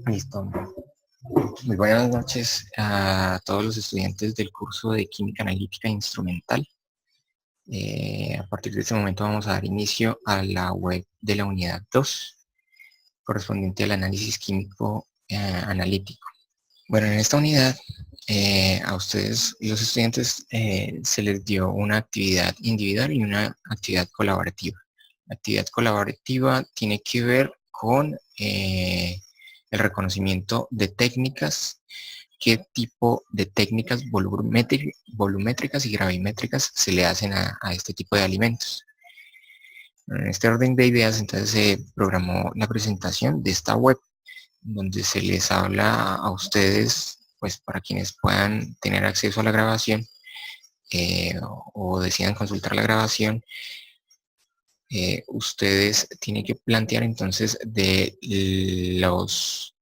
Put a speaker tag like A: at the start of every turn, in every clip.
A: Listo. Muy buenas noches a todos los estudiantes del curso de Química Analítica e Instrumental. A partir de este momento vamos a dar inicio a la web de la unidad 2, correspondiente al análisis químico analítico. Bueno, en esta unidad a ustedes, los estudiantes, se les dio una actividad individual y una actividad colaborativa. La actividad colaborativa tiene que ver con el reconocimiento de técnicas, qué tipo de técnicas volumétricas y gravimétricas se le hacen a este tipo de alimentos. En este orden de ideas, entonces se programó la presentación de esta web, donde se les habla a ustedes, pues para quienes puedan tener acceso a la grabación o decidan consultar la grabación, ustedes tienen que plantear entonces de los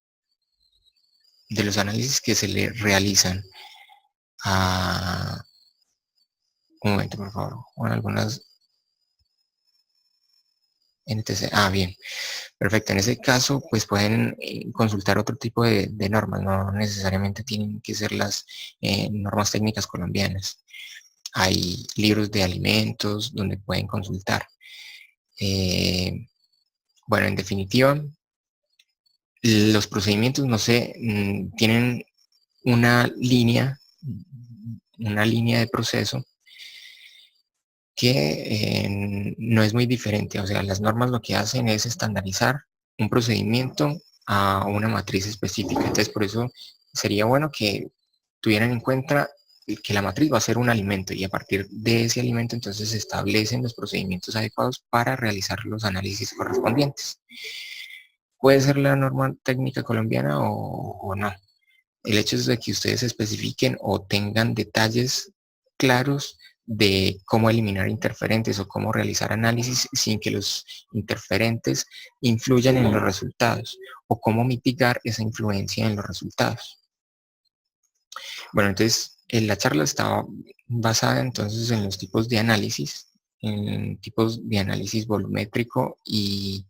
A: análisis que se le realizan a... Un momento, por favor. Bueno, algunas NTC. Bien. Perfecto. En ese caso, pues pueden consultar otro tipo de normas. No necesariamente tienen que ser las normas técnicas colombianas. Hay libros de alimentos donde pueden consultar. Bueno, en definitiva, los procedimientos, no sé, tienen una línea de proceso que no es muy diferente. O sea, las normas lo que hacen es estandarizar un procedimiento a una matriz específica. Entonces, por eso sería bueno que tuvieran en cuenta que la matriz va a ser un alimento y a partir de ese alimento entonces se establecen los procedimientos adecuados para realizar los análisis correspondientes. Puede ser la norma técnica colombiana o no. El hecho es de que ustedes especifiquen o tengan detalles claros de cómo eliminar interferentes o cómo realizar análisis sin que los interferentes influyan en los resultados o cómo mitigar esa influencia en los resultados. Bueno, entonces la charla estaba basada entonces en los tipos de análisis, en tipos de análisis volumétrico y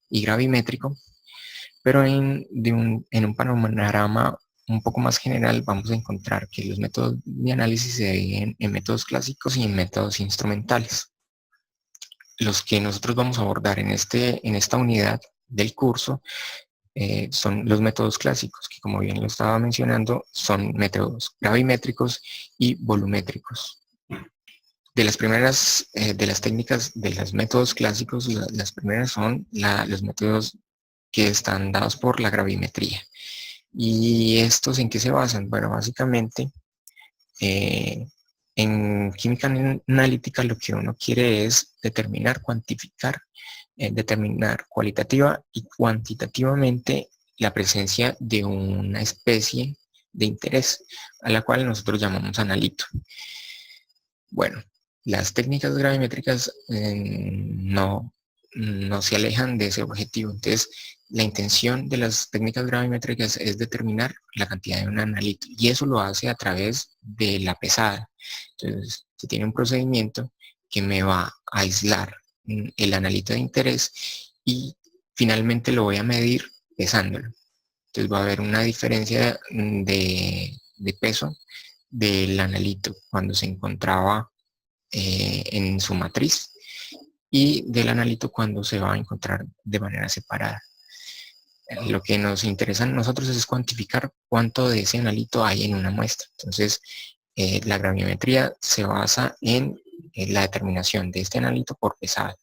A: gravimétrico, pero en un panorama un poco más general vamos a encontrar que los métodos de análisis se dividen en métodos clásicos y en métodos instrumentales. Los que nosotros vamos a abordar en esta unidad del curso son los métodos clásicos, que como bien lo estaba mencionando, son métodos gravimétricos y volumétricos. De las primeras, de las técnicas de los métodos clásicos, las primeras son los métodos que están dados por la gravimetría. ¿Y estos en qué se basan? Bueno, básicamente en química analítica lo que uno quiere es determinar, cuantificar, determinar cualitativa y cuantitativamente la presencia de una especie de interés, a la cual nosotros llamamos analito. Bueno, las técnicas gravimétricas no se alejan de ese objetivo. Entonces, la intención de las técnicas gravimétricas es determinar la cantidad de un analito y eso lo hace a través de la pesada. Entonces, se tiene un procedimiento que me va a aislar el analito de interés y finalmente lo voy a medir pesándolo. Entonces va a haber una diferencia de peso del analito cuando se encontraba en su matriz y del analito cuando se va a encontrar de manera separada. Lo que nos interesa a nosotros es cuantificar cuánto de ese analito hay en una muestra. Entonces, la gravimetría se basa en la determinación de este analito por pesada.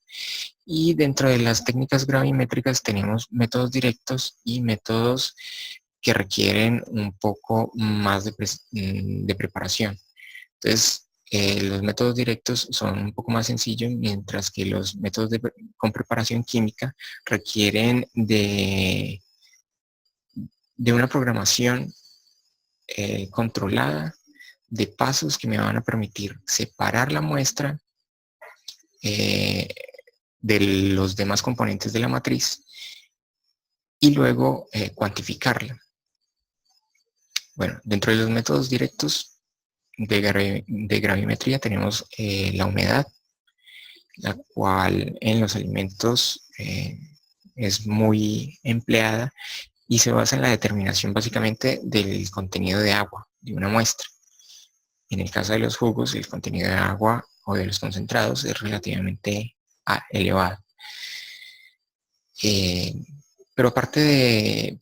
A: Y dentro de las técnicas gravimétricas tenemos métodos directos y métodos que requieren un poco más de preparación. Entonces, los métodos directos son un poco más sencillos, mientras que los métodos con preparación química requieren de una programación controlada de pasos que me van a permitir separar la muestra de los demás componentes de la matriz y luego cuantificarla. Bueno, dentro de los métodos directos de gravimetría tenemos la humedad, la cual en los alimentos es muy empleada y se basa en la determinación básicamente del contenido de agua de una muestra. En el caso de los jugos, el contenido de agua o de los concentrados es relativamente elevado. Pero aparte de,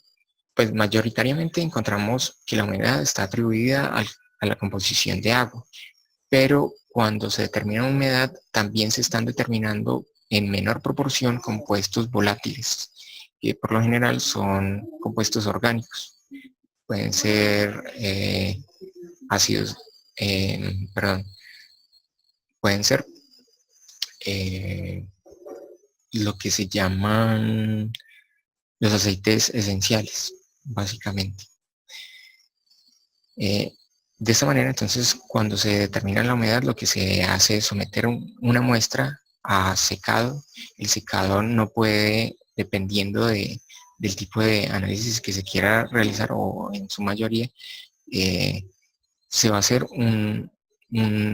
A: pues mayoritariamente encontramos que la humedad está atribuida a la composición de agua, pero cuando se determina humedad también se están determinando en menor proporción compuestos volátiles, que por lo general son compuestos orgánicos. Pueden ser ácidos, perdón, pueden ser lo que se llaman los aceites esenciales, básicamente. De esta manera, entonces, cuando se determina la humedad, lo que se hace es someter una muestra a secado. El secado no puede, dependiendo del tipo de análisis que se quiera realizar, o en su mayoría, se va a hacer un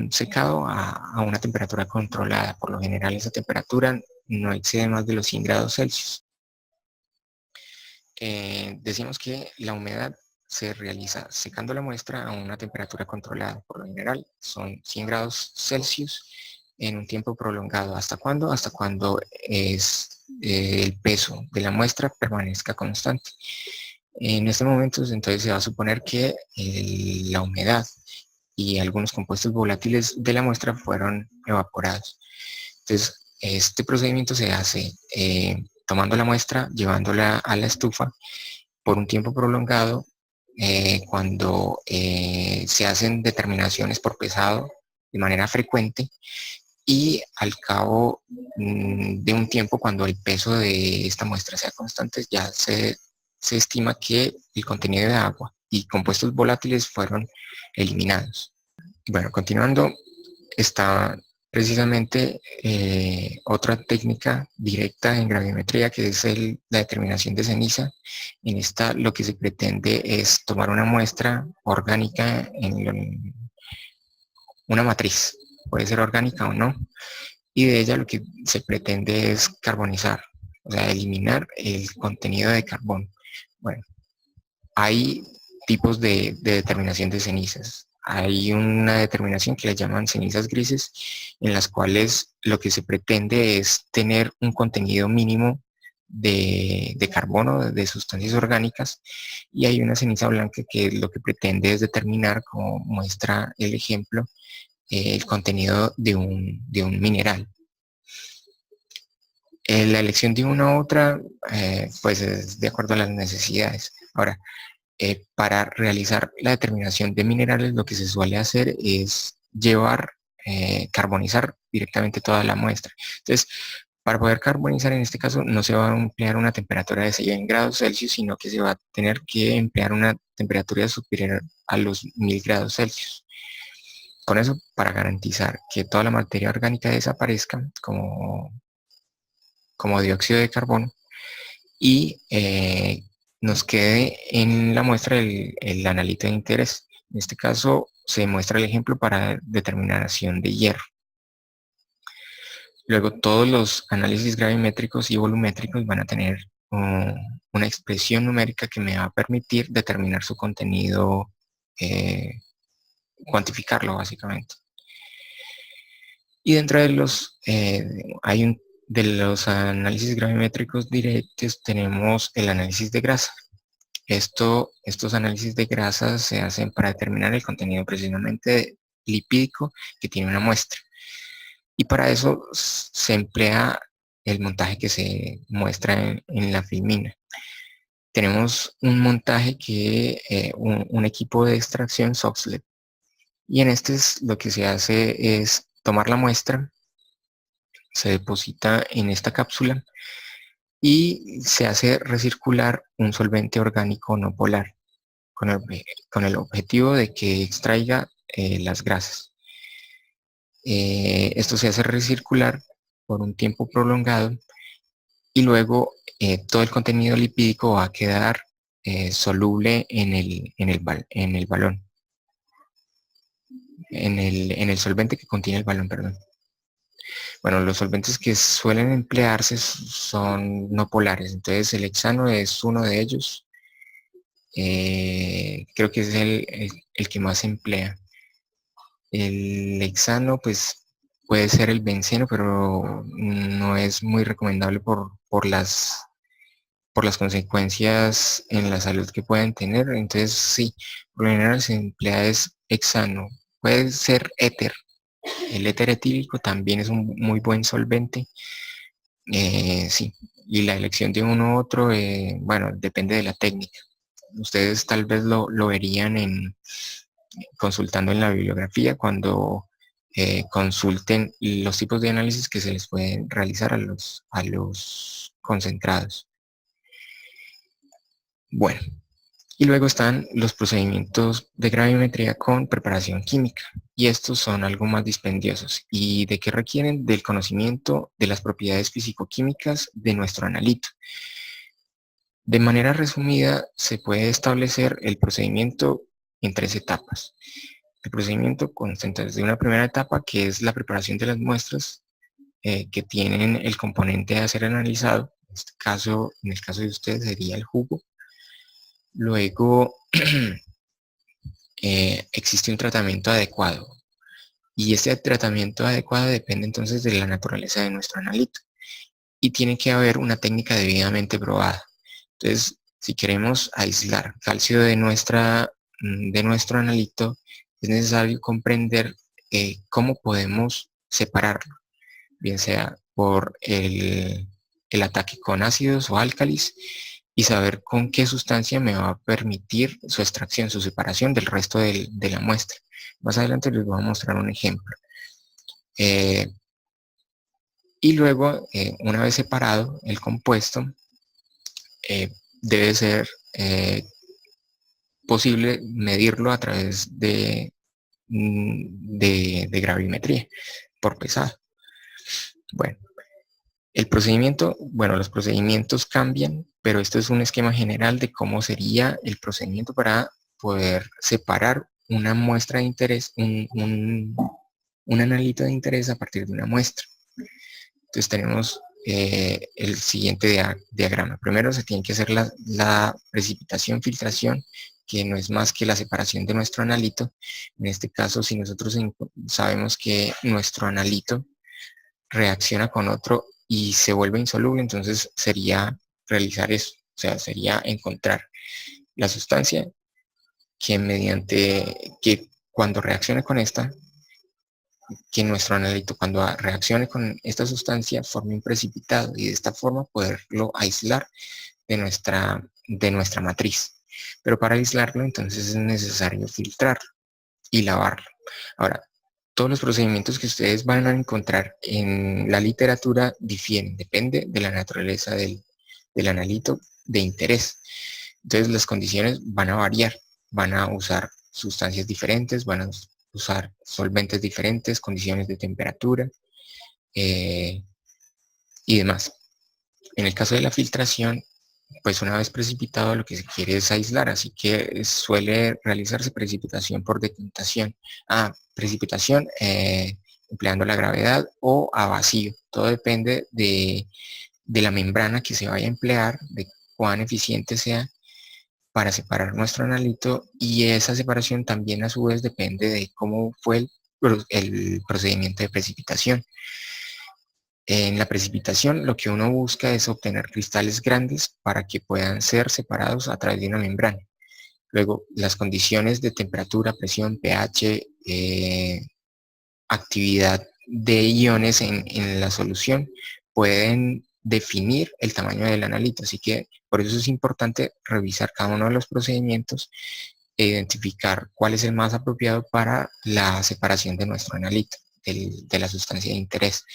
A: secado a una temperatura controlada. Por lo general, esa temperatura no excede más de los 100 grados Celsius. Decimos que la humedad se realiza secando la muestra a una temperatura controlada. Por lo general son 100 grados Celsius en un tiempo prolongado. ¿Hasta cuándo? Hasta cuando el peso de la muestra permanezca constante. En este momento, entonces, se va a suponer que la humedad y algunos compuestos volátiles de la muestra fueron evaporados. Entonces, este procedimiento se hace tomando la muestra, llevándola a la estufa por un tiempo prolongado, cuando se hacen determinaciones por pesado de manera frecuente, y al cabo de un tiempo, cuando el peso de esta muestra sea constante, ya se estima que el contenido de agua y compuestos volátiles fueron eliminados. Bueno, continuando, está precisamente otra técnica directa en graviometría, que es la determinación de ceniza. En esta lo que se pretende es tomar una muestra orgánica en una matriz, puede ser orgánica o no, y de ella lo que se pretende es carbonizar, o sea, eliminar el contenido de carbón. Bueno, hay tipos de determinación de cenizas. Hay una determinación que le llaman cenizas grises, en las cuales lo que se pretende es tener un contenido mínimo de carbono, de sustancias orgánicas, y hay una ceniza blanca que lo que pretende es determinar, como muestra el ejemplo, el contenido de un mineral. La elección de una u otra, pues es de acuerdo a las necesidades. Ahora, para realizar la determinación de minerales, lo que se suele hacer es carbonizar directamente toda la muestra. Entonces, para poder carbonizar, en este caso, no se va a emplear una temperatura de 100 grados Celsius, sino que se va a tener que emplear una temperatura superior a los 1000 grados Celsius. Con eso, para garantizar que toda la materia orgánica desaparezca, como dióxido de carbono, y nos quede en la muestra el analito de interés. En este caso se muestra el ejemplo para determinación de hierro. Luego, todos los análisis gravimétricos y volumétricos van a tener una expresión numérica que me va a permitir determinar su contenido, cuantificarlo básicamente. Y dentro de de los análisis gravimétricos directos tenemos el análisis de grasa. Estos análisis de grasa se hacen para determinar el contenido precisamente lipídico que tiene una muestra. Y para eso se emplea el montaje que se muestra en la filmina. Tenemos un montaje un equipo de extracción Soxhlet. Y en este lo que se hace es tomar la muestra, se deposita en esta cápsula y se hace recircular un solvente orgánico no polar con el objetivo de que extraiga las grasas. Esto se hace recircular por un tiempo prolongado y luego todo el contenido lipídico va a quedar soluble en el balón, en el solvente que contiene el balón, perdón. Bueno, los solventes que suelen emplearse son no polares, entonces el hexano es uno de ellos. Creo que es el que más se emplea. El hexano, pues puede ser el benceno, pero no es muy recomendable por las consecuencias en la salud que pueden tener. Entonces, sí, por lo general se emplea es hexano. Puede ser éter. El éter etílico también es un muy buen solvente. Sí, y la elección de uno u otro, bueno, depende de la técnica. Ustedes tal vez lo verían consultando en la bibliografía cuando consulten los tipos de análisis que se les pueden realizar a los concentrados. Bueno, y luego están los procedimientos de gravimetría con preparación química. Y estos son algo más dispendiosos. ¿Y de qué requieren? Del conocimiento de las propiedades físico-químicas de nuestro analito. De manera resumida, se puede establecer el procedimiento en 3 etapas. El procedimiento consta de una primera etapa, que es la preparación de las muestras que tienen el componente a ser analizado. En el caso de ustedes sería el jugo. Luego existe un tratamiento adecuado. Y este tratamiento adecuado depende entonces de la naturaleza de nuestro analito. Y tiene que haber una técnica debidamente probada. Entonces, si queremos aislar calcio de nuestro analito, es necesario comprender cómo podemos separarlo, bien sea por el ataque con ácidos o álcalis, y saber con qué sustancia me va a permitir su extracción, su separación del resto de la muestra. Más adelante les voy a mostrar un ejemplo. Eh, y luego, una vez separado el compuesto, debe ser posible medirlo a través de gravimetría por pesado. Bueno, los procedimientos cambian, pero esto es un esquema general de cómo sería el procedimiento para poder separar una muestra de interés, un analito de interés a partir de una muestra. Entonces tenemos el siguiente diagrama. Primero se tiene que hacer la precipitación, filtración, que no es más que la separación de nuestro analito. En este caso, si nosotros sabemos que nuestro analito reacciona con otro y se vuelve insoluble, entonces sería realizar eso, o sea, sería encontrar la sustancia que cuando reaccione con esta, que nuestro analito cuando reaccione con esta sustancia forme un precipitado y de esta forma poderlo aislar de nuestra matriz. Pero para aislarlo entonces es necesario filtrarlo y lavarlo. Ahora, todos los procedimientos que ustedes van a encontrar en la literatura difieren, depende de la naturaleza del analito de interés. Entonces las condiciones van a variar, van a usar sustancias diferentes, van a usar solventes diferentes, condiciones de temperatura y demás. En el caso de la filtración, pues una vez precipitado lo que se quiere es aislar, así que suele realizarse precipitación por decantación. Precipitación empleando la gravedad o a vacío. Todo depende de la membrana que se vaya a emplear, de cuán eficiente sea para separar nuestro analito, y esa separación también a su vez depende de cómo fue el procedimiento de precipitación. En la precipitación lo que uno busca es obtener cristales grandes para que puedan ser separados a través de una membrana. Luego, las condiciones de temperatura, presión, pH, actividad de iones en la solución pueden definir el tamaño del analito. Así que por eso es importante revisar cada uno de los procedimientos e identificar cuál es el más apropiado para la separación de nuestro analito, de la sustancia de interés.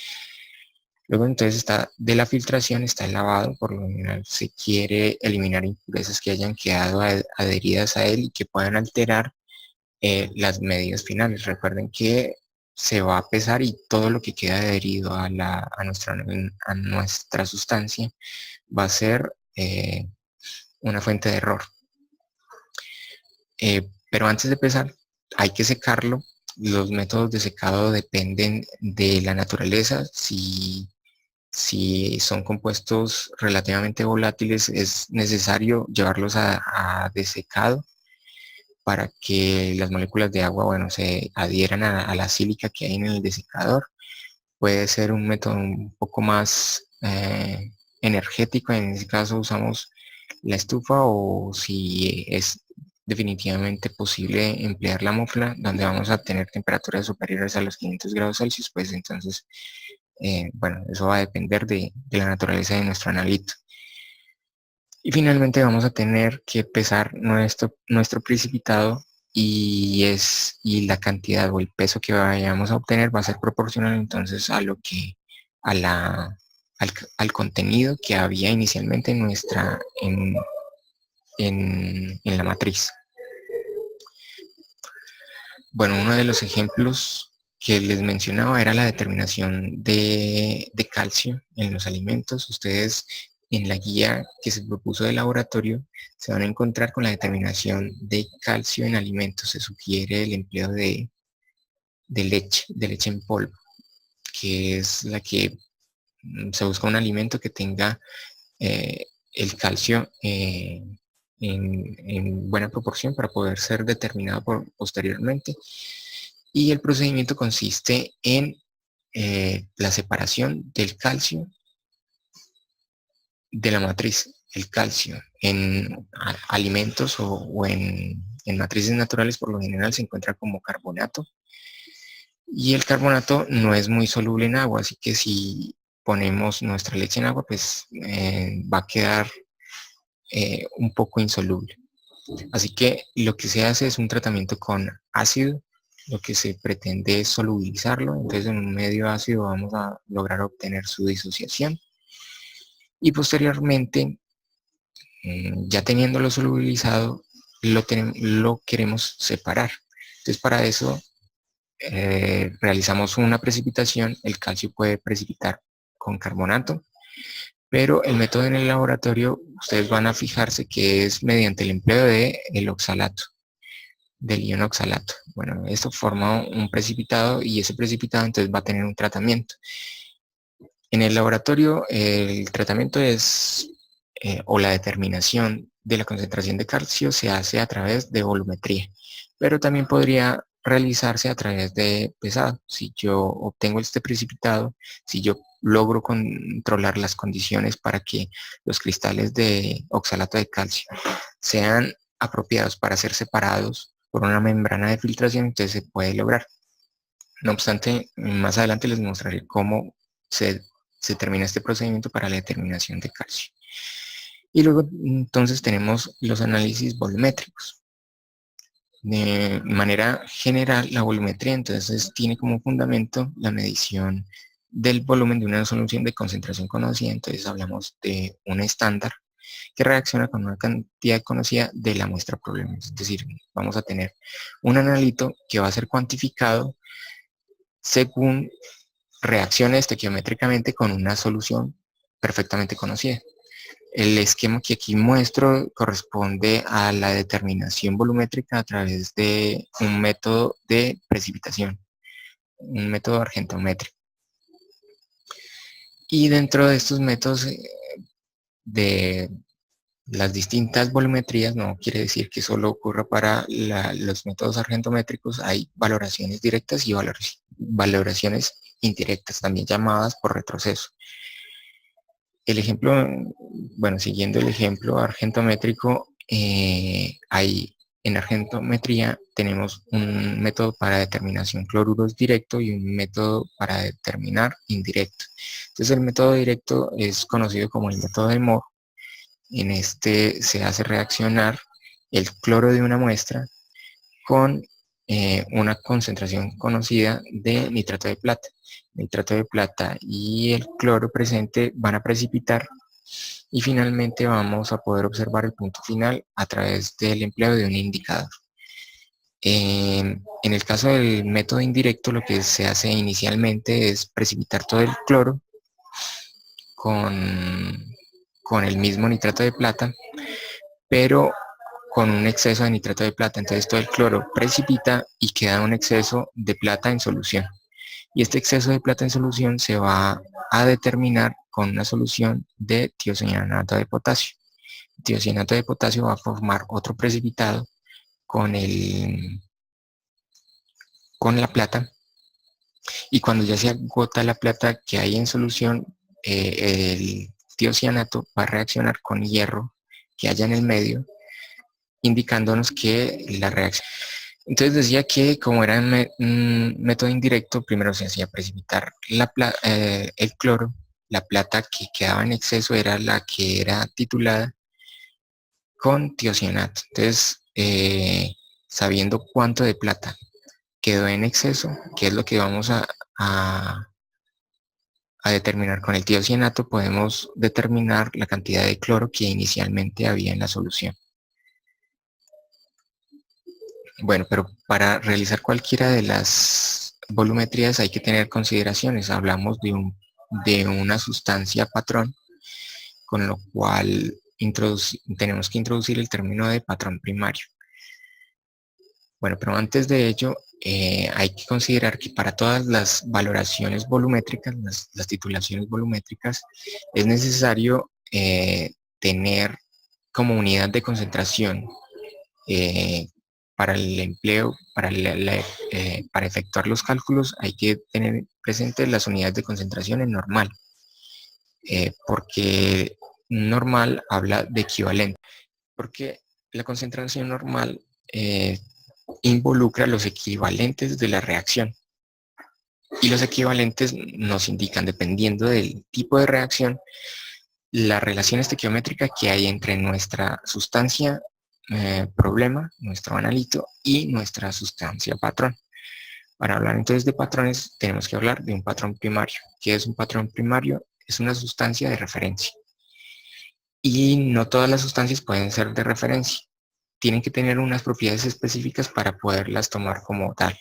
A: Luego entonces está de la filtración, está el lavado. Por lo general se quiere eliminar impurezas que hayan quedado adheridas a él y que puedan alterar las medidas finales. Recuerden que se va a pesar y todo lo que queda adherido a nuestra sustancia va a ser una fuente de error. Pero antes de pesar hay que secarlo Los métodos de secado dependen de la naturaleza. Si son compuestos relativamente volátiles, es necesario llevarlos a desecado para que las moléculas de agua, bueno, se adhieran a la sílica que hay en el desecador. Puede ser un método un poco más energético, en ese caso usamos la estufa, o si es definitivamente posible emplear la mufla, donde vamos a tener temperaturas superiores a los 500 grados Celsius, pues entonces, bueno, eso va a depender de la naturaleza de nuestro analito. Y finalmente vamos a tener que pesar nuestro precipitado, y la cantidad o el peso que vayamos a obtener va a ser proporcional entonces a lo que a la al contenido que había inicialmente en la matriz. Bueno, uno de los ejemplos que les mencionaba era la determinación de calcio en los alimentos. Ustedes en la guía que se propuso de laboratorio se van a encontrar con la determinación de calcio en alimentos. Se sugiere el empleo de leche en polvo, que es la que se busca un alimento que tenga el calcio en buena proporción para poder ser determinado posteriormente. Y el procedimiento consiste en la separación del calcio de la matriz. El calcio en alimentos o en matrices naturales por lo general se encuentra como carbonato, y el carbonato no es muy soluble en agua, así que si ponemos nuestra leche en agua, pues va a quedar un poco insoluble. Así que lo que se hace es un tratamiento con ácido. Lo que se pretende es solubilizarlo. Entonces en un medio ácido vamos a lograr obtener su disociación. Y posteriormente, ya teniéndolo solubilizado, lo queremos separar. Entonces para eso realizamos una precipitación. El calcio puede precipitar con carbonato, pero el método en el laboratorio ustedes van a fijarse que es mediante el empleo del oxalato, del ion oxalato. Bueno, esto forma un precipitado, y ese precipitado entonces va a tener un tratamiento. En el laboratorio el tratamiento es, o la determinación de la concentración de calcio se hace a través de volumetría, pero también podría realizarse a través de pesado. Si yo obtengo este precipitado, si yo logro controlar las condiciones para que los cristales de oxalato de calcio sean apropiados para ser separados por una membrana de filtración, entonces se puede lograr. No obstante, más adelante les mostraré cómo se termina este procedimiento para la determinación de calcio. Y luego entonces tenemos los análisis volumétricos. De manera general, la volumetría entonces tiene como fundamento la medición del volumen de una solución de concentración conocida. Entonces hablamos de un estándar que reacciona con una cantidad conocida de la muestra problema. Es decir, vamos a tener un analito que va a ser cuantificado según reacciona estequiométricamente con una solución perfectamente conocida. El esquema que aquí muestro corresponde a la determinación volumétrica a través de un método de precipitación, un método argentométrico. Y dentro de estos métodos de las distintas volumetrías, no quiere decir que solo ocurra para los métodos argentométricos, hay valoraciones directas y valoraciones indirectas, también llamadas por retroceso. El ejemplo, bueno, siguiendo el ejemplo argentométrico, en argentometría tenemos un método para determinación cloruros directo y un método para determinar indirecto. Entonces el método directo es conocido como el método de Moore. En este se hace reaccionar el cloro de una muestra con una concentración conocida de nitrato de plata. Nitrato de plata y el cloro presente van a precipitar, y finalmente vamos a poder observar el punto final a través del empleo de un indicador. En el caso del método indirecto, lo que se hace inicialmente es precipitar todo el cloro con el mismo nitrato de plata, pero con un exceso de nitrato de plata. Entonces todo el cloro precipita y queda un exceso de plata en solución. Y este exceso de plata en solución se va a determinar con una solución de tiocianato de potasio. El tiocianato de potasio va a formar otro precipitado con, con la plata, y cuando ya se agota la plata que hay en solución, el tiocianato va a reaccionar con hierro que haya en el medio, indicándonos que la reacción. Entonces decía que como era un método indirecto, primero se hacía precipitar el cloro, la plata que quedaba en exceso era la que era titulada con tiocianato. Entonces, sabiendo cuánto de plata quedó en exceso, que es lo que vamos a determinar con el tiocianato, podemos determinar la cantidad de cloro que inicialmente había en la solución. Bueno, pero para realizar cualquiera de las volumetrías hay que tener consideraciones. Hablamos de una sustancia patrón, con lo cual tenemos que introducir el término de patrón primario. Bueno, pero antes de ello, hay que considerar que para todas las valoraciones volumétricas, las titulaciones volumétricas, es necesario tener como unidad de concentración para el empleo, para efectuar los cálculos, hay que tener presentes las unidades de concentración en normal, porque normal habla de equivalente, porque la concentración normal involucra los equivalentes de la reacción. Y los equivalentes nos indican, dependiendo del tipo de reacción, la relación estequiométrica que hay entre nuestra sustancia problema, nuestro analito, y nuestra sustancia patrón. Para hablar entonces de patrones, tenemos que hablar de un patrón primario. ¿Qué es un patrón primario? Es una sustancia de referencia. Y no todas las sustancias pueden ser de referencia. Tienen que tener unas propiedades específicas para poderlas tomar como tal.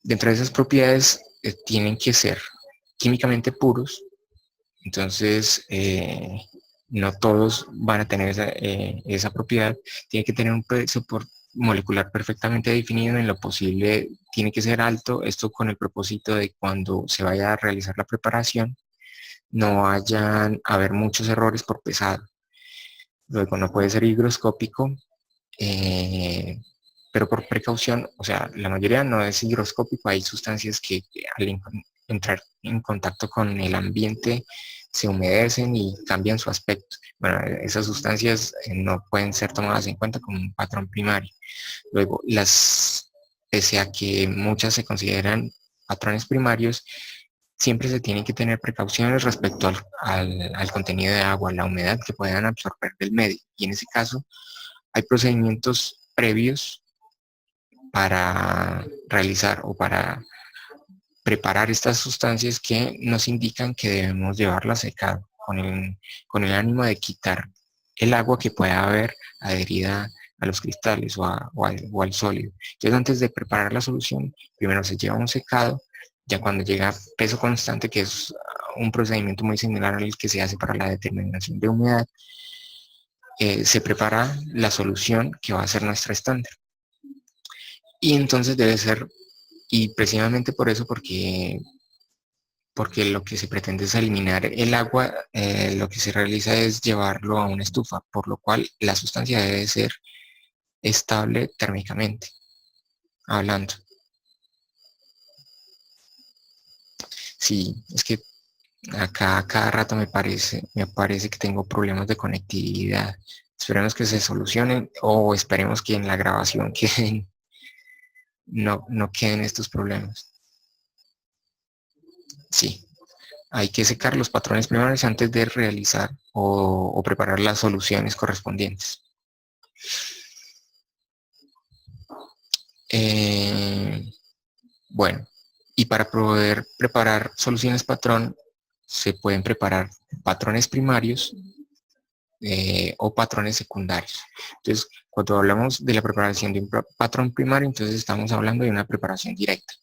A: Dentro de esas propiedades tienen que ser químicamente puros. Entonces, no todos van a tener esa propiedad. Tiene que tener un soporte molecular perfectamente definido, en lo posible tiene que ser alto, esto con el propósito de cuando se vaya a realizar la preparación no vayan a haber muchos errores por pesado. Luego no puede ser higroscópico, pero por precaución, o sea, la mayoría no es higroscópico. Hay sustancias que al entrar en contacto con el ambiente se humedecen y cambian su aspecto. Bueno, esas sustancias no pueden ser tomadas en cuenta como un patrón primario. Luego, pese a que muchas se consideran patrones primarios, siempre se tienen que tener precauciones respecto al contenido de agua, la humedad que puedan absorber del medio. Y en ese caso, hay procedimientos previos para realizar o para preparar estas sustancias que nos indican que debemos llevarla secado con el ánimo de quitar el agua que pueda haber adherida a los cristales o al sólido. Entonces, antes de preparar la solución, primero se lleva un secado. Ya cuando llega peso constante, que es un procedimiento muy similar al que se hace para la determinación de humedad, se prepara la solución que va a ser nuestra estándar. Y entonces debe ser, y precisamente por eso, porque lo que se pretende es eliminar el agua, lo que se realiza es llevarlo a una estufa, por lo cual la sustancia debe ser estable térmicamente hablando. Sí, es que acá cada rato me parece que tengo problemas de conectividad. Esperemos que se solucionen, o esperemos que en la grabación no queden estos problemas. Sí, hay que secar los patrones primarios antes de realizar o preparar las soluciones correspondientes. Bueno, y para poder preparar soluciones patrón, se pueden preparar patrones primarios o patrones secundarios. Entonces, cuando hablamos de la preparación de un patrón primario, entonces estamos hablando de una preparación directa.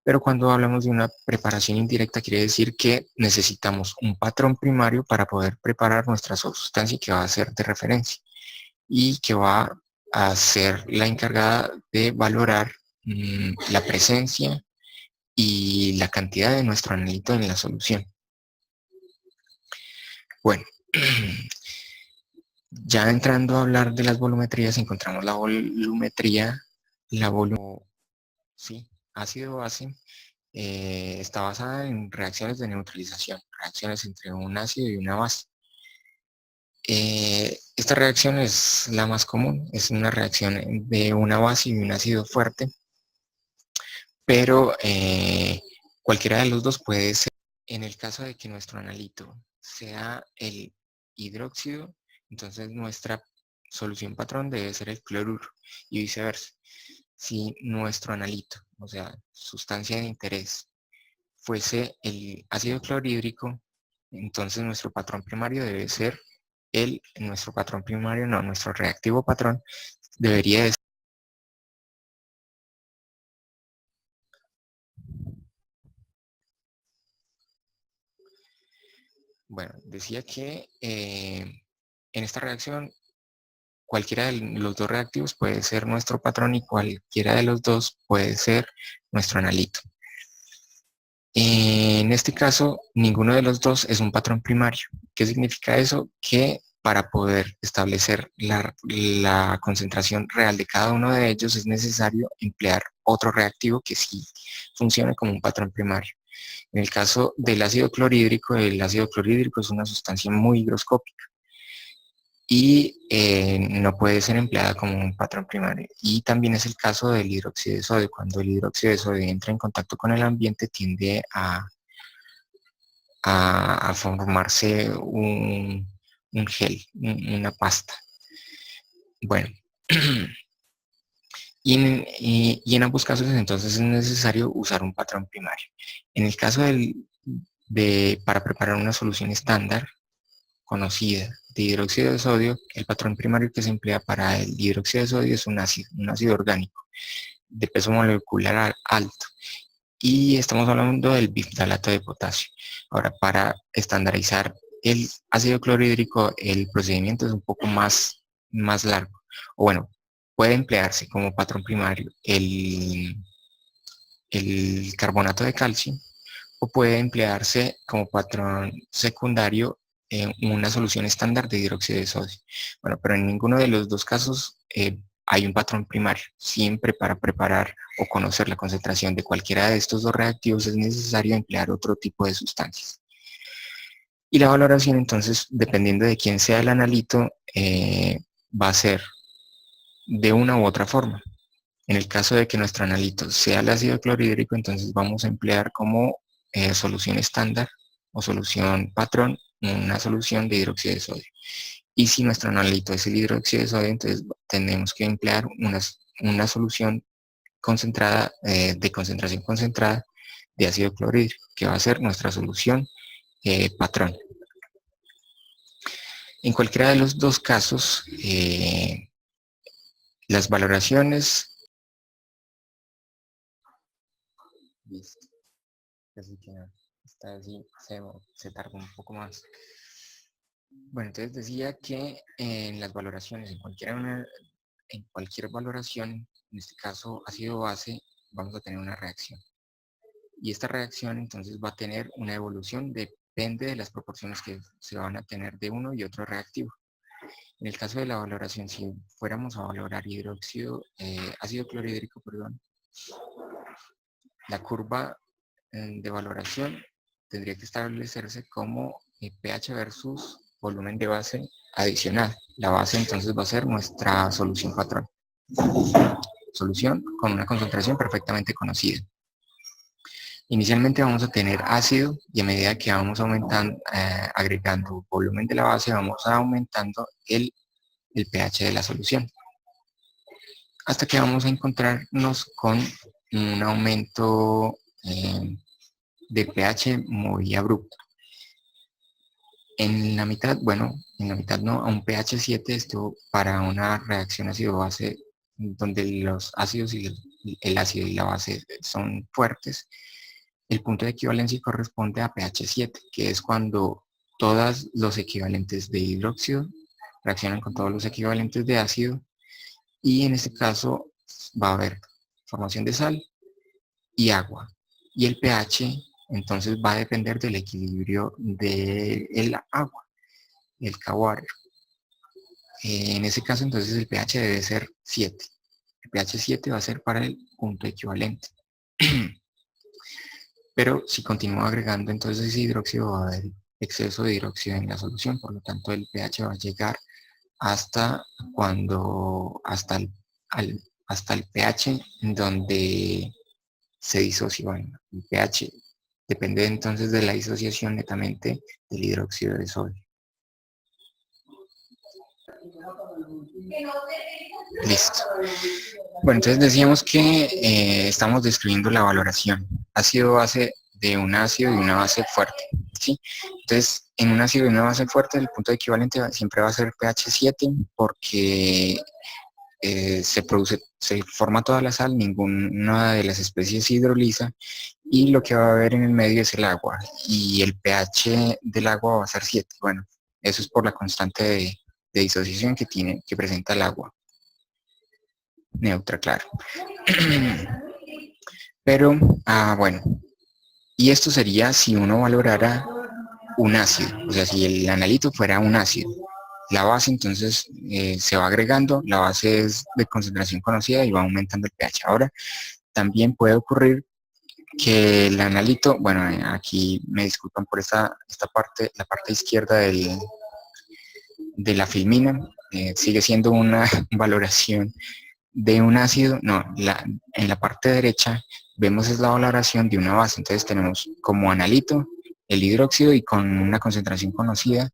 A: Pero cuando hablamos de una preparación indirecta, quiere decir que necesitamos un patrón primario para poder preparar nuestra sustancia que va a ser de referencia. y que va a ser la encargada de valorar la presencia y la cantidad de nuestro analito en la solución. Bueno, ya entrando a hablar de las volumetrías, encontramos la volumetría, sí, ácido-base, está basada en reacciones de neutralización, reacciones entre un ácido y una base. Esta reacción es la más común, es una reacción de una base y un ácido fuerte, pero cualquiera de los dos puede ser. En el caso de que nuestro analito sea el hidróxido, entonces nuestra solución patrón debe ser el cloruro y viceversa. Si nuestro analito, o sea, sustancia de interés, fuese el ácido clorhídrico, entonces nuestro patrón primario debe ser nuestro reactivo patrón debería de ser. Bueno, decía que en esta reacción cualquiera de los dos reactivos puede ser nuestro patrón y cualquiera de los dos puede ser nuestro analito. En este caso, ninguno de los dos es un patrón primario. ¿Qué significa eso? Que para poder establecer la concentración real de cada uno de ellos es necesario emplear otro reactivo que sí funcione como un patrón primario. En el caso del ácido clorhídrico, el ácido clorhídrico es una sustancia muy higroscópica y no puede ser empleada como un patrón primario. Y también es el caso del hidróxido de sodio. Cuando el hidróxido de sodio entra en contacto con el ambiente, tiende a formarse un gel, una pasta. Bueno, y en ambos casos entonces es necesario usar un patrón primario. En el caso para preparar una solución estándar conocida de hidróxido de sodio, el patrón primario que se emplea para el hidróxido de sodio es un ácido orgánico de peso molecular alto. Y estamos hablando del bifdalato de potasio. Ahora, para estandarizar el ácido clorhídrico, el procedimiento es un poco más largo. O bueno, puede emplearse como patrón primario el carbonato de calcio o puede emplearse como patrón secundario en una solución estándar de hidróxido de sodio. Bueno, pero en ninguno de los dos casos hay un patrón primario. Siempre para preparar o conocer la concentración de cualquiera de estos dos reactivos es necesario emplear otro tipo de sustancias. Y la valoración entonces, dependiendo de quién sea el analito, va a ser de una u otra forma. En el caso de que nuestro analito sea el ácido clorhídrico, entonces vamos a emplear como solución estándar o solución patrón una solución de hidróxido de sodio. Y si nuestro analito es el hidróxido de sodio, entonces tenemos que emplear una solución concentrada, de concentración concentrada de ácido clorhídrico, que va a ser nuestra solución patrón. En cualquiera de los dos casos, las valoraciones... Así que esta vez sí se tardó un poco más. Bueno, entonces decía que en las valoraciones, en cualquier valoración, en este caso ácido base, vamos a tener una reacción. Y esta reacción entonces va a tener una evolución, depende de las proporciones que se van a tener de uno y otro reactivo. En el caso de la valoración, si fuéramos a valorar ácido clorhídrico, perdón, la curva de valoración tendría que establecerse como pH versus volumen de base adicional. La base entonces va a ser nuestra solución patrón. Solución con una concentración perfectamente conocida. Inicialmente vamos a tener ácido y a medida que vamos aumentando, agregando volumen de la base, vamos aumentando el pH de la solución. Hasta que vamos a encontrarnos con un aumento de pH muy abrupto. En la mitad, bueno, en la mitad no, a un pH 7, esto para una reacción ácido-base donde los ácidos y el ácido y la base son fuertes, el punto de equivalencia corresponde a pH 7, que es cuando todos los equivalentes de hidróxido, reaccionan con todos los equivalentes de ácido y en este caso va a haber formación de sal y agua. Y el pH entonces va a depender del equilibrio del agua, el K-water. En ese caso entonces el pH debe ser 7. El pH 7 va a ser para el punto equivalente. Pero si continúa agregando entonces ese hidróxido va a haber exceso de hidróxido en la solución, por lo tanto el pH va a llegar hasta hasta el pH donde se disocia. Bueno, el pH depende entonces de la disociación netamente del hidróxido de sodio. Listo. Bueno, entonces decíamos que estamos describiendo la valoración ácido-base de un ácido y una base fuerte, ¿sí? Entonces, en un ácido y una base fuerte, el punto equivalente siempre va a ser pH 7 porque se forma toda la sal, ninguna de las especies se hidroliza y lo que va a haber en el medio es el agua y el pH del agua va a ser 7. Bueno, eso es por la constante de disociación que presenta el agua. Neutra, claro. Pero, bueno, y esto sería si uno valorara un ácido, o sea, si el analito fuera un ácido. La base entonces se va agregando, la base es de concentración conocida y va aumentando el pH. Ahora, también puede ocurrir que el analito, bueno, aquí me disculpan por esta parte, la parte izquierda de la filmina, sigue siendo una valoración de un ácido, no, en la parte derecha vemos es la valoración de una base, entonces tenemos como analito el hidróxido y con una concentración conocida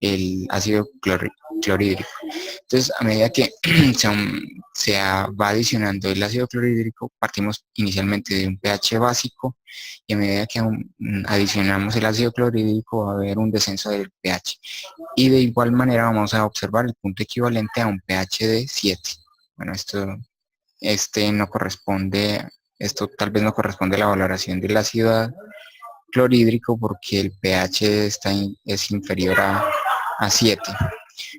A: el ácido clorhídrico. Entonces, a medida que va adicionando el ácido clorhídrico, partimos inicialmente de un pH básico y a medida que adicionamos el ácido clorhídrico va a haber un descenso del pH. Y de igual manera vamos a observar el punto equivalente a un pH de 7. Bueno, no corresponde, esto tal vez no corresponde a la valoración del ácido clorhídrico porque el pH es inferior a 7.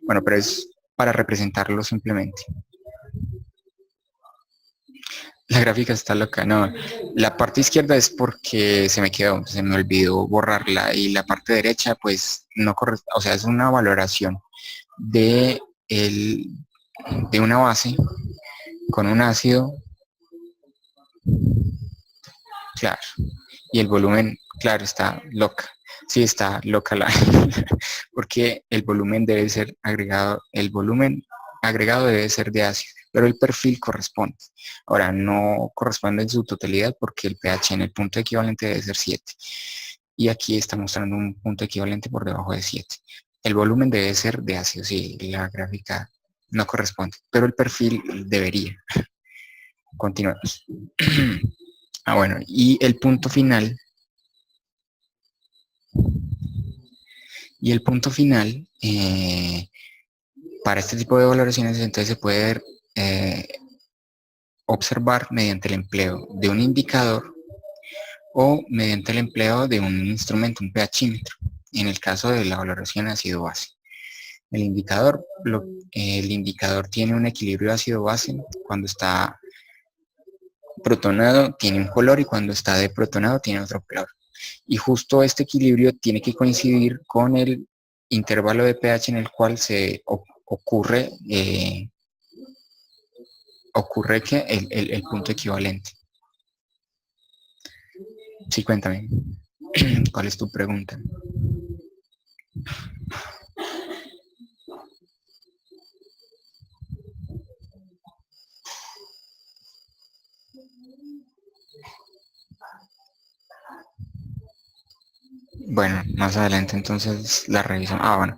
A: Bueno, pero es para representarlo simplemente. La gráfica está loca, no. La parte izquierda es porque se me olvidó borrarla y la parte derecha pues no corresponde, o sea, es una valoración de una base con un ácido, claro, y el volumen, claro, está loca. Sí, está loca porque el volumen debe ser agregado, el volumen agregado debe ser de ácido, pero el perfil corresponde. Ahora, no corresponde en su totalidad porque el pH en el punto equivalente debe ser 7. Y aquí está mostrando un punto equivalente por debajo de 7. El volumen debe ser de ácido, sí, la gráfica no corresponde, pero el perfil debería. Continuemos. Bueno, y el punto final. Para este tipo de valoraciones entonces se puede observar mediante el empleo de un indicador o mediante el empleo de un instrumento, un pHímetro, en el caso de la valoración ácido-base. El indicador tiene un equilibrio ácido-base cuando está protonado tiene un color y cuando está deprotonado tiene otro color. Y justo este equilibrio tiene que coincidir con el intervalo de pH en el cual se ocurre que el punto equivalente. Sí, cuéntame. ¿Cuál es tu pregunta? Bueno, más adelante entonces la revisión. Bueno,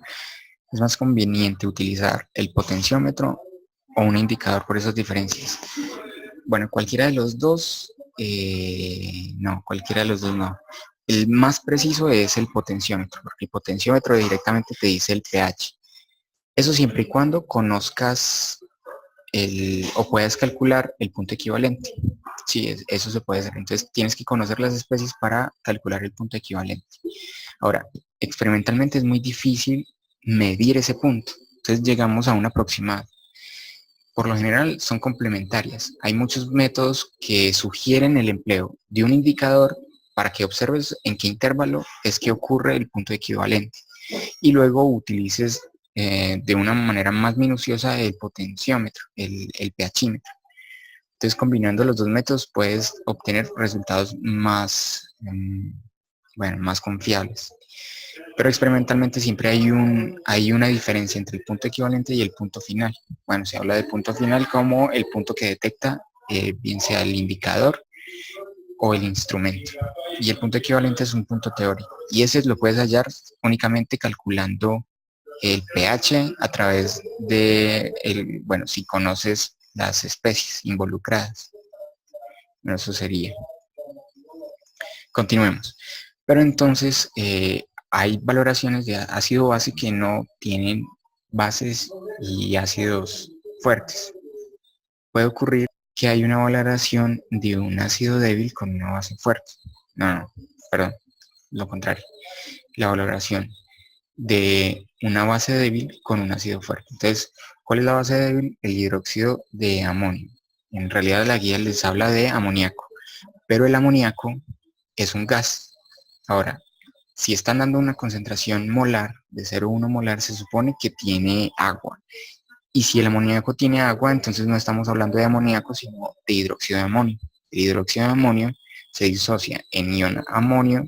A: es más conveniente utilizar el potenciómetro o un indicador por esas diferencias. Bueno, cualquiera de los dos, no, cualquiera de los dos no. El más preciso es el potenciómetro, porque el potenciómetro directamente te dice el pH. Eso siempre y cuando conozcas o puedas calcular el punto equivalente. Sí, eso se puede hacer. Entonces tienes que conocer las especies para calcular el punto equivalente. Ahora, experimentalmente es muy difícil medir ese punto. Entonces llegamos a un aproximado. Por lo general son complementarias. Hay muchos métodos que sugieren el empleo de un indicador para que observes en qué intervalo es que ocurre el punto equivalente y luego utilices de una manera más minuciosa el potenciómetro, el pHímetro. Entonces, combinando los dos métodos puedes obtener resultados más, más confiables. Pero experimentalmente siempre hay una diferencia entre el punto equivalente y el punto final. Bueno, se habla del punto final como el punto que detecta, bien sea el indicador o el instrumento. Y el punto equivalente es un punto teórico. Y ese lo puedes hallar únicamente calculando el pH a través de, si conoces las especies involucradas. Bueno, eso sería. Continuemos. Pero entonces hay valoraciones de ácido base que no tienen bases y ácidos fuertes. Puede ocurrir que hay una valoración de un ácido débil con una base fuerte. Perdón, lo contrario. La valoración de una base débil con un ácido fuerte. Entonces, ¿cuál es la base débil? El hidróxido de amonio. En realidad la guía les habla de amoníaco, pero el amoníaco es un gas. Ahora, si están dando una concentración molar de 0,1 molar, se supone que tiene agua. Y si el amoníaco tiene agua, entonces no estamos hablando de amoníaco, sino de hidróxido de amonio. El hidróxido de amonio se disocia en ion amonio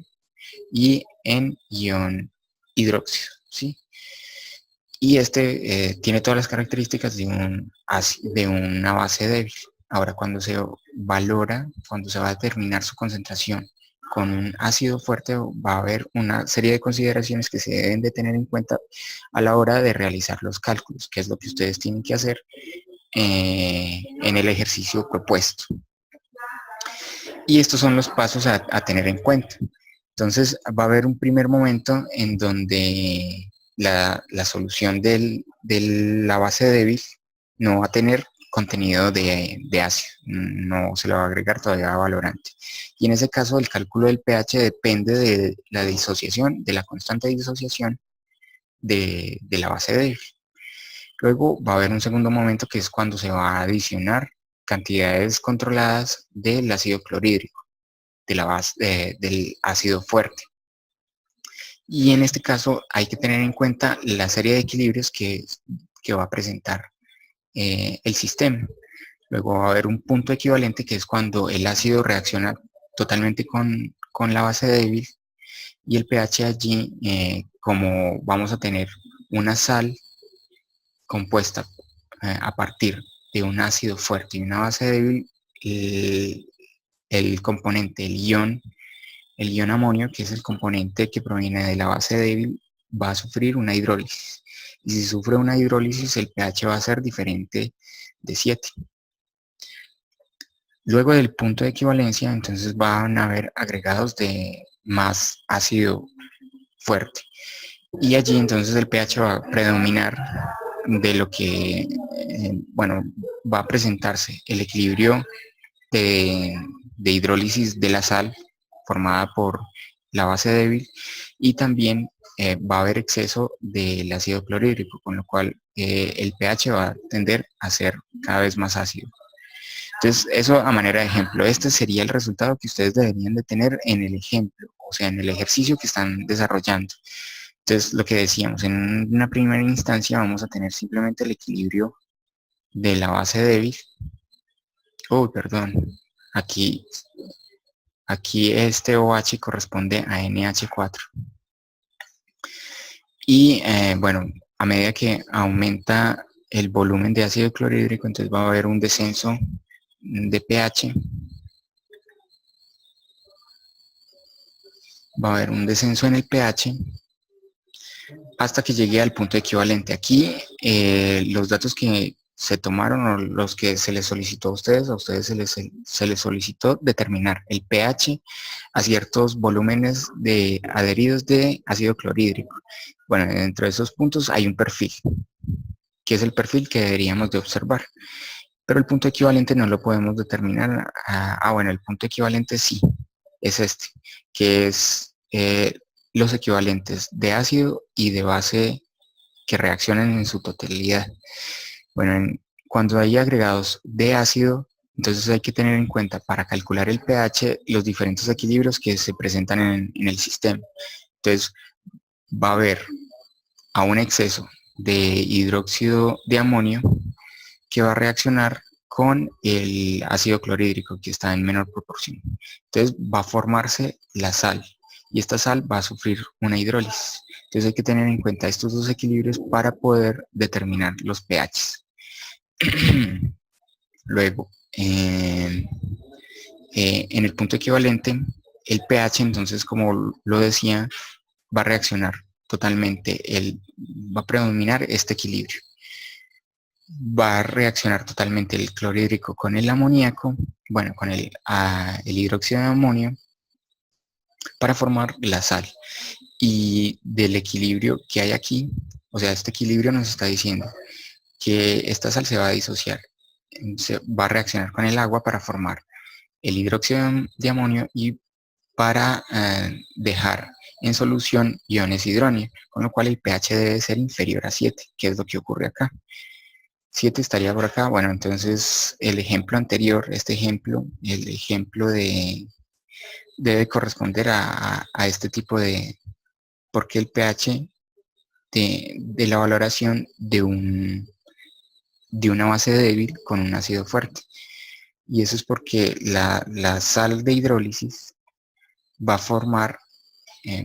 A: y en ion hidróxido, ¿sí? Y este tiene todas las características de una base débil. Ahora, cuando se valora, cuando se va a determinar su concentración con un ácido fuerte, va a haber una serie de consideraciones que se deben de tener en cuenta a la hora de realizar los cálculos, que es lo que ustedes tienen que hacer en el ejercicio propuesto. Y estos son los pasos a tener en cuenta. Entonces va a haber un primer momento en donde la solución de la base débil no va a tener contenido de ácido, no se le va a agregar todavía valorante. Y en ese caso el cálculo del pH depende de la disociación, de la constante de disociación de la base débil. Luego va a haber un segundo momento que es cuando se va a adicionar cantidades controladas del ácido clorhídrico, de la base, del ácido fuerte. Y en este caso hay que tener en cuenta la serie de equilibrios que va a presentar el sistema. Luego va a haber un punto equivalente que es cuando el ácido reacciona totalmente con la base débil y el pH allí, como vamos a tener una sal compuesta a partir de un ácido fuerte y una base débil, el componente, el ion amonio, que es el componente que proviene de la base débil, va a sufrir una hidrólisis. Y si sufre una hidrólisis, el pH va a ser diferente de 7. Luego del punto de equivalencia, entonces van a haber agregados de más ácido fuerte. Y allí entonces el pH va a predominar de lo que, va a presentarse el equilibrio de hidrólisis de la sal formada por la base débil y también va a haber exceso del ácido clorhídrico, con lo cual el pH va a tender a ser cada vez más ácido. Entonces, eso a manera de ejemplo. Este sería el resultado que ustedes deberían de tener en el ejemplo, o sea, en el ejercicio que están desarrollando. Entonces, lo que decíamos, en una primera instancia vamos a tener simplemente el equilibrio de la base débil. Perdón. Aquí este OH corresponde a NH4. Y a medida que aumenta el volumen de ácido clorhídrico, entonces va a haber un descenso de pH. Va a haber un descenso en el pH hasta que llegue al punto equivalente. Aquí los datos que se tomaron o los que se les solicitó a ustedes se les solicitó determinar el pH a ciertos volúmenes de adheridos de ácido clorhídrico. Bueno, dentro de esos puntos hay un perfil, que es el perfil que deberíamos de observar. Pero el punto equivalente no lo podemos determinar. El punto equivalente sí, es este, que es los equivalentes de ácido y de base que reaccionen en su totalidad. Bueno, cuando hay agregados de ácido, entonces hay que tener en cuenta para calcular el pH los diferentes equilibrios que se presentan en el sistema. Entonces va a haber a un exceso de hidróxido de amonio que va a reaccionar con el ácido clorhídrico que está en menor proporción. Entonces va a formarse la sal y esta sal va a sufrir una hidrólisis. Entonces hay que tener en cuenta estos dos equilibrios para poder determinar los pHs. Luego, en el punto equivalente, el pH, entonces, como lo decía, va a reaccionar totalmente, va a predominar este equilibrio. Va a reaccionar totalmente el clorhídrico con el amoníaco, bueno, con el hidróxido de amonio, para formar la sal. Y del equilibrio que hay aquí, o sea, este equilibrio nos está diciendo que esta sal se va a disociar, se va a reaccionar con el agua para formar el hidróxido de amonio y para dejar en solución iones hidróneo, con lo cual el pH debe ser inferior a 7, que es lo que ocurre acá. 7 estaría por acá. Bueno, entonces el ejemplo anterior, este ejemplo, el ejemplo debe corresponder a este tipo de, porque el pH de la valoración de una base débil con un ácido fuerte. Y eso es porque la sal de hidrólisis va a formar,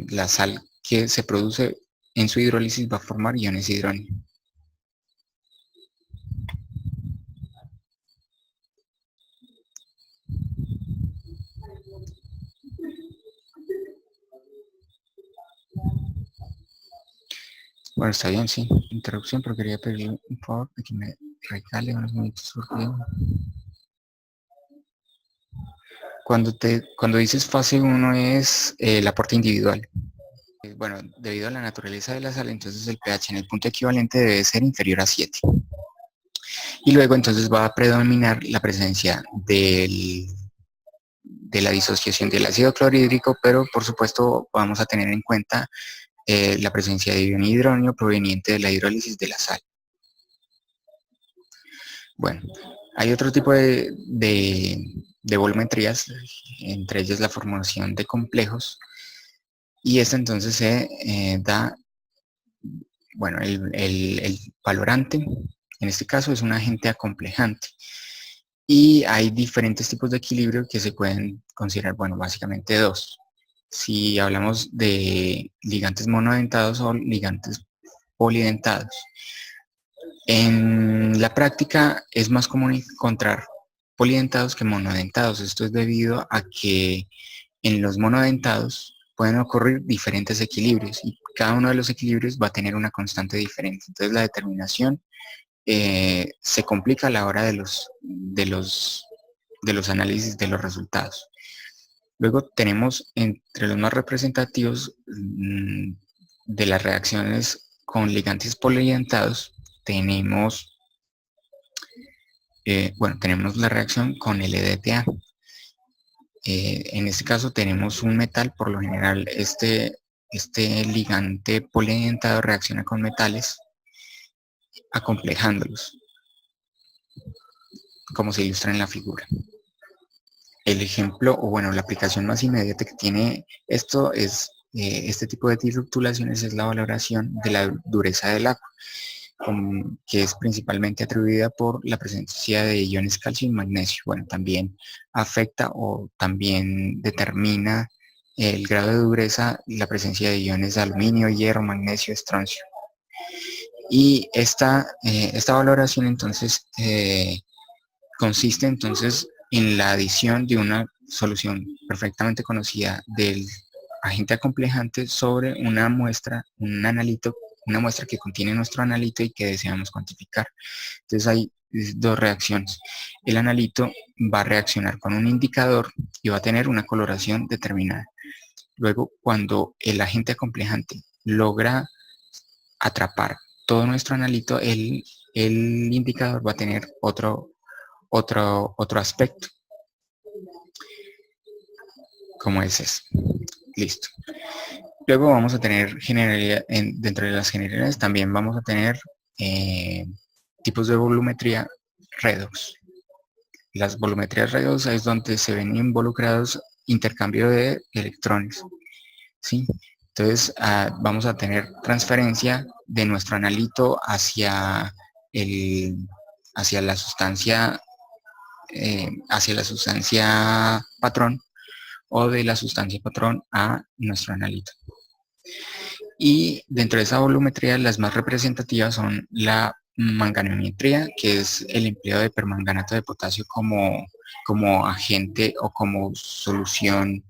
A: la sal que se produce en su hidrólisis va a formar iones hidróneo. Bueno, está bien, sí. Interrupción, pero quería pedirle un favor de que me regale unos minutos porque cuando dices fase 1 es el aporte individual. Bueno, debido a la naturaleza de la sal, entonces el pH en el punto equivalente debe ser inferior a 7. Y luego entonces va a predominar la presencia de la disociación del ácido clorhídrico, pero por supuesto vamos a tener en cuenta la presencia de ion hidróneo proveniente de la hidrólisis de la sal. Bueno, hay otro tipo de volumetrías, entre ellas la formación de complejos, y esta entonces se da, bueno, el valorante, en este caso es un agente acomplejante, y hay diferentes tipos de equilibrio que se pueden considerar, bueno, básicamente dos. Si hablamos de ligantes monodentados o ligantes polidentados. En la práctica es más común encontrar polidentados que monodentados. Esto es debido a que en los monodentados pueden ocurrir diferentes equilibrios y cada uno de los equilibrios va a tener una constante diferente. Entonces la determinación se complica a la hora de los análisis de los resultados. Luego tenemos entre los más representativos de las reacciones con ligantes polidentados, tenemos la reacción con el EDTA. En este caso tenemos un metal, por lo general este ligante polidentado reacciona con metales acomplejándolos, como se ilustra en la figura. El ejemplo, o bueno, la aplicación más inmediata que tiene esto es este tipo de titulaciones, es la valoración de la dureza del agua, que es principalmente atribuida por la presencia de iones calcio y magnesio. Bueno, también afecta o también determina el grado de dureza la presencia de iones de aluminio, hierro, magnesio, estroncio. Y esta valoración entonces consiste entonces en la adición de una solución perfectamente conocida del agente acomplejante sobre una muestra, un analito, una muestra que contiene nuestro analito y que deseamos cuantificar. Entonces hay dos reacciones. El analito va a reaccionar con un indicador y va a tener una coloración determinada. Luego, cuando el agente acomplejante logra atrapar todo nuestro analito, el indicador va a tener otro aspecto, como es eso. Listo. Luego vamos a tener dentro de las generalidades también vamos a tener tipos de volumetría redox. Las volumetrías redox es donde se ven involucrados intercambio de electrones, ¿sí? Entonces vamos a tener transferencia de nuestro analito el, hacia la sustancia patrón, o de la sustancia patrón a nuestro analito. Y dentro de esa volumetría, las más representativas son la manganometría, que es el empleo de permanganato de potasio como agente o como solución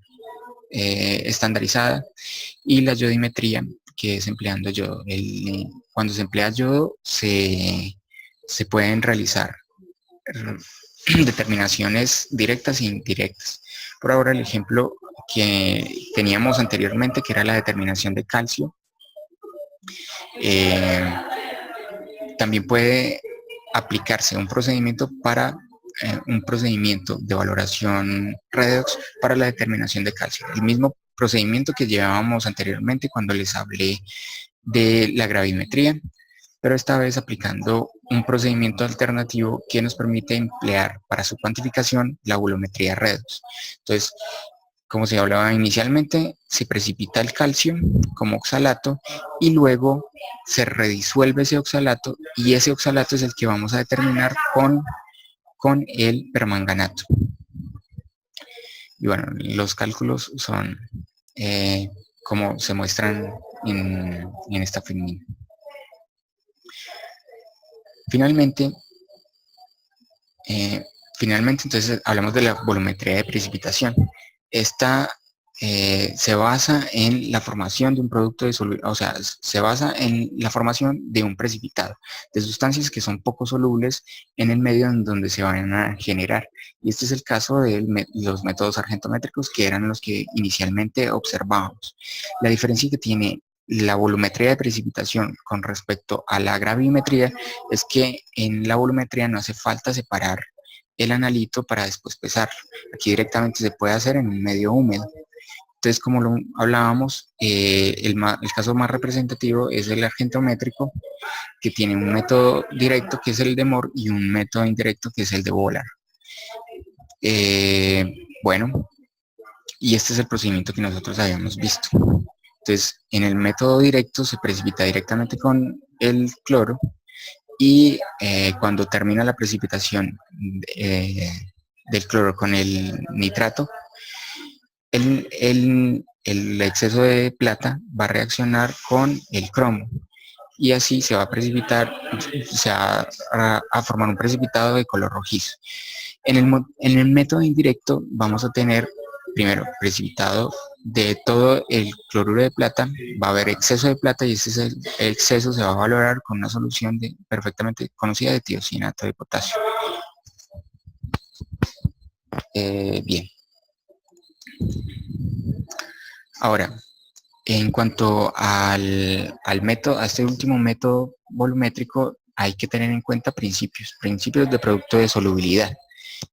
A: estandarizada, y la yodimetría, que es empleando yodo. Cuando se emplea yodo, se pueden realizar determinaciones directas e indirectas. Por ahora, el ejemplo que teníamos anteriormente, que era la determinación de calcio, también puede aplicarse un procedimiento un procedimiento de valoración redox para la determinación de calcio. El mismo procedimiento que llevábamos anteriormente cuando les hablé de la gravimetría, pero esta vez aplicando un procedimiento alternativo que nos permite emplear para su cuantificación la volumetría redox. Entonces, como se hablaba inicialmente, se precipita el calcio como oxalato y luego se redisuelve ese oxalato, y ese oxalato es el que vamos a determinar con el permanganato. Y bueno, los cálculos son como se muestran en esta filmina. Finalmente, entonces hablamos de la volumetría de precipitación. Esta se basa en la formación de un producto de solubilidad, o sea, se basa en la formación de un precipitado, de sustancias que son poco solubles en el medio en donde se van a generar. Y este es el caso de los métodos argentométricos, que eran los que inicialmente observábamos. La diferencia que tiene la volumetría de precipitación con respecto a la gravimetría es que en la volumetría no hace falta separar el analito para después pesarlo. Aquí directamente se puede hacer en un medio húmedo. Entonces, como lo hablábamos, el caso más representativo es el argentométrico, que tiene un método directo, que es el de Mohr, y un método indirecto, que es el de Wohler. Bueno, y este es el procedimiento que nosotros habíamos visto. Entonces, en el método directo se precipita directamente con el cloro, y cuando termina la precipitación del cloro con el nitrato, el exceso de plata va a reaccionar con el cromo, y así se va a precipitar, se va a formar un precipitado de color rojizo. En el método indirecto vamos a tener primero precipitado de todo el cloruro de plata, va a haber exceso de plata, y ese exceso se va a valorar con una solución perfectamente conocida de tiocianato de potasio. Bien. Ahora, en cuanto al método, a este último método volumétrico, hay que tener en cuenta principios de producto de solubilidad.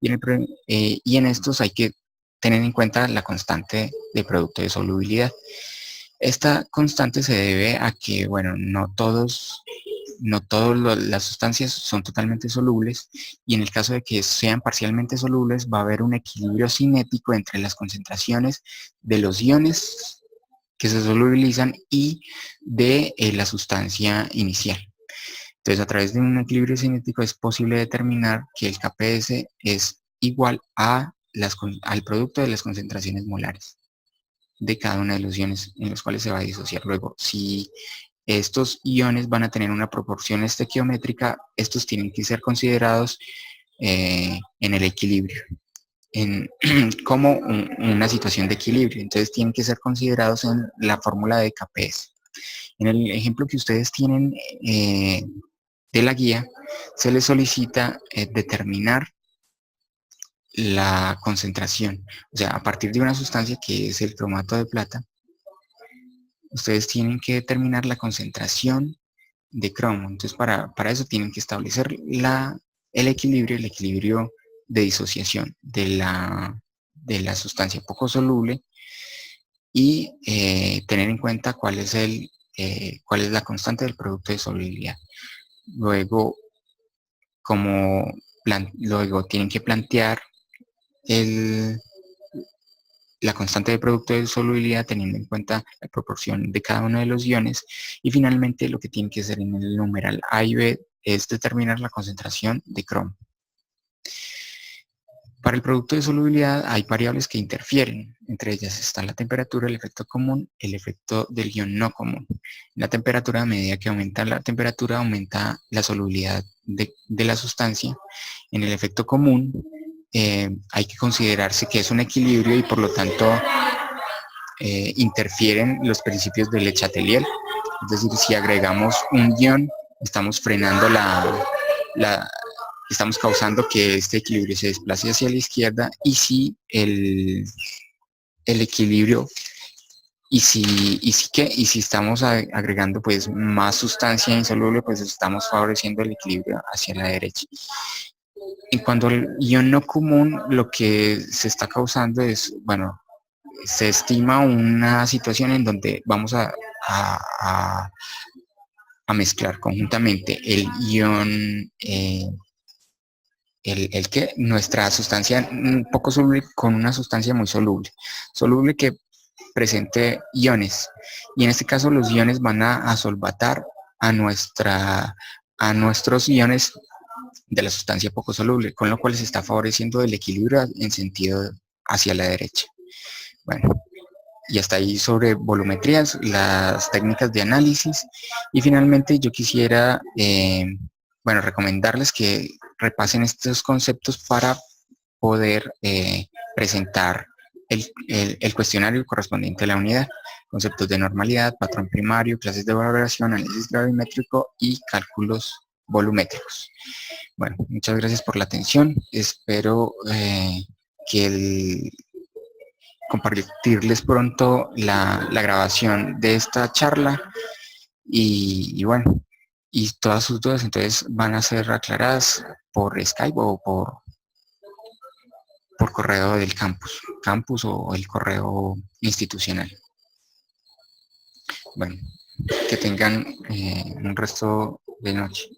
A: Y en estos hay que tener en cuenta la constante de producto de solubilidad. Esta constante se debe a que, bueno, no todas las sustancias son totalmente solubles, y en el caso de que sean parcialmente solubles va a haber un equilibrio cinético entre las concentraciones de los iones que se solubilizan y de la sustancia inicial. Entonces, a través de un equilibrio cinético es posible determinar que el KPS es igual al producto de las concentraciones molares de cada uno de los iones en los cuales se va a disociar. Luego, si estos iones van a tener una proporción estequiométrica, estos tienen que ser considerados en el equilibrio, como una situación de equilibrio. Entonces tienen que ser considerados en la fórmula de KPS. En el ejemplo que ustedes tienen de la guía, se les solicita determinar la concentración. O sea, a partir de una sustancia que es el cromato de plata, ustedes tienen que determinar la concentración de cromo. Entonces, para eso tienen que establecer el equilibrio de disociación de la sustancia poco soluble y tener en cuenta cuál es la constante del producto de solubilidad. Luego, luego tienen que plantear la constante de producto de solubilidad teniendo en cuenta la proporción de cada uno de los iones, y finalmente lo que tienen que hacer en el numeral A y B es determinar la concentración de cromo. Para el producto de solubilidad hay variables que interfieren, entre ellas está la temperatura, el efecto común, el efecto del ion no común. La temperatura, a medida que aumenta la temperatura, aumenta la solubilidad de la sustancia. En el efecto común hay que considerarse que es un equilibrio y por lo tanto interfieren los principios de Le Chatelier. Es decir, si agregamos un ion, estamos frenando estamos causando que este equilibrio se desplace hacia la izquierda, y si el equilibrio, y si estamos agregando pues más sustancia insoluble, pues estamos favoreciendo el equilibrio hacia la derecha. En cuanto al ion no común, lo que se está causando es, bueno, se estima una situación en donde vamos a mezclar conjuntamente el ion nuestra sustancia poco soluble con una sustancia muy soluble que presente iones, y en este caso los iones van a solvatar a nuestros iones de la sustancia poco soluble, con lo cual se está favoreciendo el equilibrio en sentido hacia la derecha. Bueno, y hasta ahí sobre volumetrías, las técnicas de análisis, y finalmente yo quisiera recomendarles que repasen estos conceptos para poder presentar el cuestionario correspondiente a la unidad. Conceptos de normalidad, patrón primario, clases de valoración, análisis gravimétrico y cálculos volumétricos. Bueno, muchas gracias por la atención. Espero compartirles pronto la grabación de esta charla, y bueno, y todas sus dudas entonces van a ser aclaradas por Skype o por correo del campus o el correo institucional. Bueno, que tengan un resto de noche.